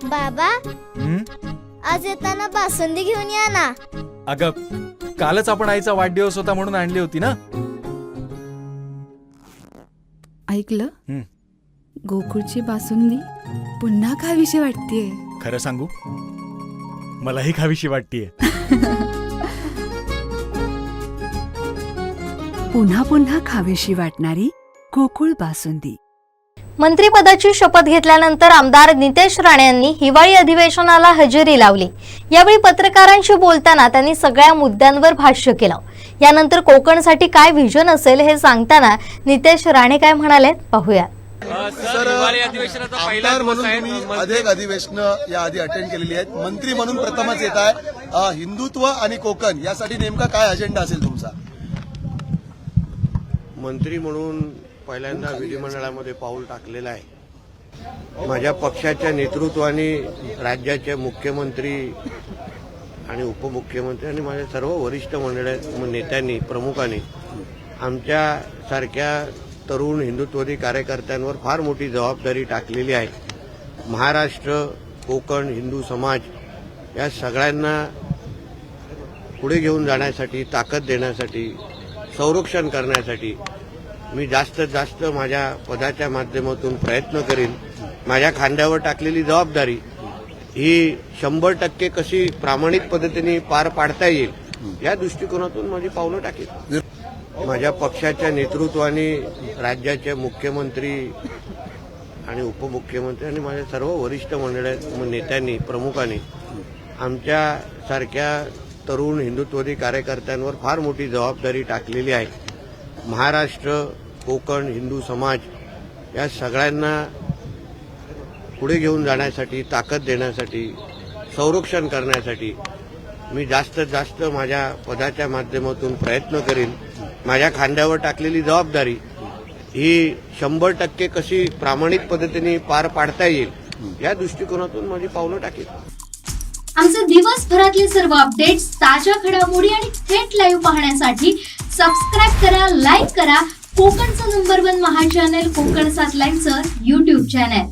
बाबा आज येताना बासुंदी घेऊन या ना. अगं कालच आपण आईचा वाढदिवस होता म्हणून आणली होती ना. ऐकलं, गोकुळची बासुंदी पुन्हा खावीशी वाटतेय. खरं सांगू, मलाही खावीशी वाटतेय. पुन्हा पुन्हा खावीशी वाटणारी गोकुळ बासुंदी. मंत्रिपदाची शपथ घेतल्यानंतर आमदार नितेश राणे यांनी हिवाळी अधिवेशनाला हजेरी लावली. यावेळी पत्रकारांशी बोलताना त्यांनी सगळ्या मुद्द्यांवर भाष्य केलं. यानंतर कोकणसाठी काय व्हिजन असेल हे सांगताना नितेश राणे काय म्हणाले पाहूया. आमदार म्हणून तुम्ही अनेक अधिवेशन या आधी अटेंड केलेली आहेत, मंत्री म्हणून प्रथमच येत आहे. हिंदुत्व आणि कोकण यासाठी नेमका काय अजेंडा असेल तुमचा? मंत्री म्हणून पहिल्यांदा विधिमंडळामध्ये पाऊल टाकलेलं आहे. माझ्या पक्षाच्या नेतृत्वाने राज्याचे मुख्यमंत्री आणि उपमुख्यमंत्री आणि माझ्या सर्व वरिष्ठ नेत्यांनी प्रमुखांनी आमच्यासारख्या तरुण हिंदुत्ववादी कार्यकर्त्यांवर फार मोठी जबाबदारी टाकलेली आहे. महाराष्ट्र, कोकण, हिंदू समाज या सगळ्यांना पुढे घेऊन जाण्यासाठी, ताकद देण्यासाठी, संरक्षण करण्यासाठी मी जास्तीत जास्त माझ्या पदाच्या माध्यमातून प्रयत्न करीन. माझ्या खांद्यावर टाकलेली जबाबदारी ही 100% कशी प्रामाणिक पद्धतीने पार पाडता येईल या दृष्टिकोनातून माझी पावलं टाकेल. माझ्या पक्षाच्या नेतृत्वाने राज्याचे मुख्यमंत्री आणि उपमुख्यमंत्री आणि माझ्या सर्व वरिष्ठ नेत्यांनी प्रमुखांनी आमच्यासारख्या तरुण हिंदुत्ववादी कार्यकर्त्यांवर फार मोठी जबाबदारी टाकलेली आहे. महाराष्ट्र, कोकण, हिंदू समाज या सगळ्यांना पुढे घेऊन जाण्यासाठी, ताकद देण्यासाठी, संरक्षण करण्यासाठी मी जास्तीत जास्त माझ्या पदाच्या माध्यमातून प्रयत्न करीन. माझ्या खांद्यावर टाकलेली जबाबदारी ही 100% कशी प्रामाणिक पद्धतीने पार पाडता येईल या दृष्टिकोनातून माझी पावलं टाकेल. आमचे दिवसभरातले सर्व अपडेट्स, ताज्या घडामोडी आणि थेट लाईव्ह पाहण्यासाठी सबस्क्राईब करा, लाईक करा कोकणचं नंबर 1 महा चॅनल कोकण 7 लाईनचं YouTube चॅनल.